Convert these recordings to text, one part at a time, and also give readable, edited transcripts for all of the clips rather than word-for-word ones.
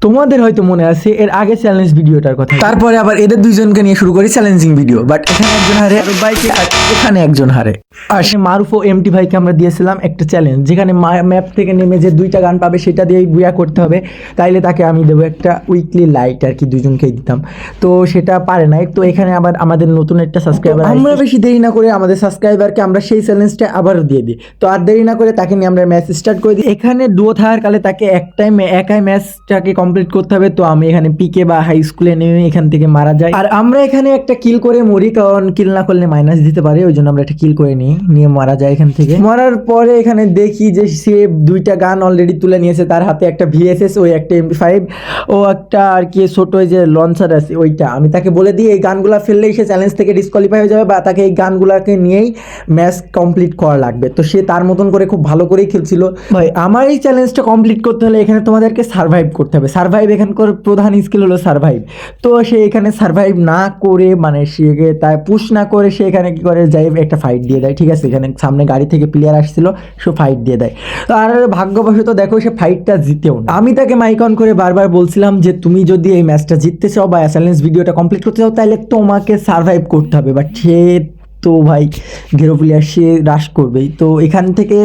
তোমাদের হয়তো মনে আছে এর আগে চ্যালেঞ্জ ভিডিওটার কথা, তারপরে আবার এদের দুইজনকে নিয়ে শুরু করি চ্যালেঞ্জিং ভিডিও, বাট এখানে একজন হারে বাইকে আর এখানে একজন হারে। আর সে মারুফ ও এমটি ভাইকে আমরা দিয়েছিলাম একটা চ্যালেঞ্জ, যেখানে ম্যাপ থেকে নেমে যে 2টা গান পাবে সেটা দিয়েই বুয়া করতে হবে, তাইলে তাকে আমি দেবো একটা উইকলি লাইট আর কি, দুজনকেই দিতাম। তো সেটা পারে নাই। তো এখানে আবার আমাদের নতুন একটা সাবস্ক্রাইবার, আমরা বেশি দেরি না করে আমাদের সাবস্ক্রাইবারকে আমরা সেই চ্যালেঞ্জটা আবারও দিয়ে দিই। তো আর দেরি না করে তাকে নিয়ে আমরা ম্যাচ স্টার্ট করে দিই। এখানে ডুয়ো থাকার কালে তাকে একাই ম্যাচটাকে কমপ্লিট করতে হবে। তো আমি এখানে পিকে বা হাই স্কুলে নেমে এখান থেকে মারা যাই, আর আমরা এখানে একটা কিল করে মরি, কারণ কিল না করলে মাইনাস দিতে পারে, ওই জন্য আমরা একটা কিল করে নিয়ে মারা যায় এখান থেকে। মরার পরে এখানে দেখি যে সে 2টা গান অলরেডি তুলে নিয়েছে, তার হাতে একটা ভিএসএস, ওই একটা MP5 ও একটা আর কি ছোট ওই যে লঞ্চার আছে ওইটা। আমি তাকে বলে দিই এই গানগুলা ফেললেই সে চ্যালেঞ্জ থেকে ডিসকোয়ালিফাই হয়ে যাবে, বা তাকে এই গানগুলাকে নিয়েই ম্যাচ কমপ্লিট করা লাগবে। তো সে তার মতন করে খুব ভালো করেই খেলছিল। ভাই আমার এই চ্যালেঞ্জটা কমপ্লিট করতে হলে এখানে তোমাদেরকে সার্ভাইভ করতে হবে। সার্ভাইভ এখানকার প্রধান স্কিল হলো সার্ভাইভ। তো সে এখানে সার্ভাইভ না করে, মানে সে তাই পুশ না করে, সে এখানে কি করে যাই একটা ফাইট দিয়ে দেয়। ঠিক আছে, এখানে সামনে গাড়ি থেকে প্লেয়ার আসছিল, সে ফাইট দিয়ে দেয়। তো আর ভাগ্যবশত দেখো সে ফাইটটা জিতেও না। আমি তাকে মাইক অন করে বারবার বলছিলাম যে তুমি যদি এই ম্যাচটা জিততে চাও বা চ্যালেঞ্জ ভিডিওটা কমপ্লিট করতে চাও, তাহলে তোমাকে সার্ভাইভ করতে হবে। বাট সে তো ভাই ঘেরো প্লেয়ার, সে রাশ করবেই। তো এখান থেকে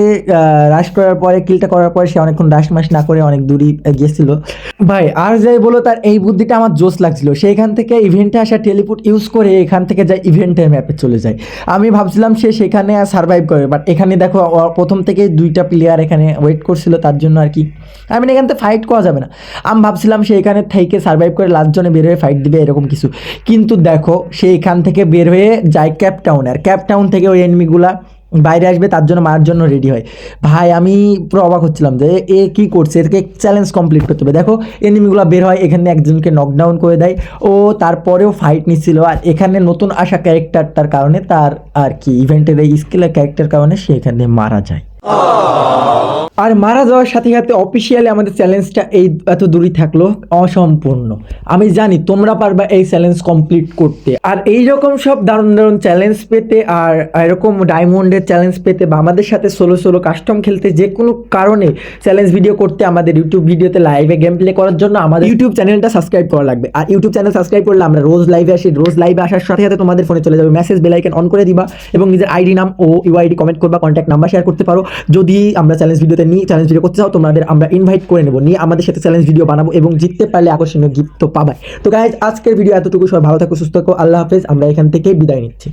রাশ করার পরে, কিলটা করার পরে সে অনেকক্ষণ রাশ মাস না করে অনেক দূরই গিয়েছিল। ভাই আর যাই বলো, তার এই বুদ্ধিটা আমার জোশ লাগছিল। সে এখান থেকে ইভেন্টে আসা টেলিপোর্ট ইউজ করে এখান থেকে যায় ইভেন্টের ম্যাপে চলে যায়। আমি ভাবছিলাম সে সেখানে সার্ভাইভ করে, বাট এখানে দেখো প্রথম থেকে 2টা প্লেয়ার এখানে ওয়েট করছিল, তার জন্য আর কি আমি এখান থেকে ফাইট করা যাবে না। আমি ভাবছিলাম সে এখানে থেকে সার্ভাইভ করে লাস্ট জনে বের হয়ে ফাইট দিবে এরকম কিছু, কিন্তু দেখো সে এখান থেকে বের হয়ে যায় ক্যাপ টাউনে, আর ক্যাপ টাউন থেকে ওই এনিমিগুলা বাইরে আসবে, তার জন্য মারার জন্য রেডি হয়। ভাই আমি পুরো অবাক হচ্ছিলাম যে এ কি করছে, এটাকে চ্যালেঞ্জ কমপ্লিট করতে হবে। দেখো এনিমিগুলো বের হয়, এখানে একজনকে নকডাউন করে দেয়, ও তারপরেও ফাইট নিচ্ছিল। আর এখানে নতুন আসা ক্যারেক্টারটার কারণে, তার আর কি ইভেন্টের এই স্কিলের ক্যারেক্টার কারণে সে এখানে মারা যায়। আর মারা যাওয়ার সাথে সাথে অফিসিয়ালি আমাদের চ্যালেঞ্জটা এই এত দূরই থাকলো অসম্পূর্ণ। আমি জানি তোমরা পারবা এই চ্যালেঞ্জ কমপ্লিট করতে। আর এইরকম সব দারুণ দারুণ চ্যালেঞ্জ পেতে, আর এরকম ডায়মন্ডের চ্যালেঞ্জ পেতে, বা আমাদের সাথে সোলো কাস্টম খেলতে, যে কোনো কারণে চ্যালেঞ্জ ভিডিও করতে, আমাদের ইউটিউব ভিডিওতে লাইভে গেম প্লে করার জন্য আমাদের ইউটিউব চ্যানেলটা সাবস্ক্রাইব করা লাগবে। আর ইউটিউব চ্যানেল সাবস্ক্রাইব করলে আমরা রোজ লাইভে আসি, রোজ লাইভে আসার সাথে সাথে তোমাদের ফোনে চলে যাবে মেসেজ, বেল আইকন অন করে দিবা, এবং নিজের আইডি নাম ও ইউআইডি কমেন্ট করবা, কন্ট্যাক্ট নাম্বার শেয়ার করতে পারো। যদি আমরা চ্যালেঞ্জ ভিডিওতে চ্যালেঞ্জ ভিডিও করতে চাও, তোমাদের আমরা ইনভাইট করে নেব, নিয়ে আমাদের সাথে চ্যালেঞ্জ ভিডিও বানাবো, এবং জিততে পারলে আকর্ষণীয় গিফট তো পাবাই। তো গাইজ আজকের ভিডিও এতটুকু, সবাই ভালো থাকো, সুস্থ থাকো, আল্লাহ হাফেজ। আমরা এখান থেকে বিদায় নিচ্ছি।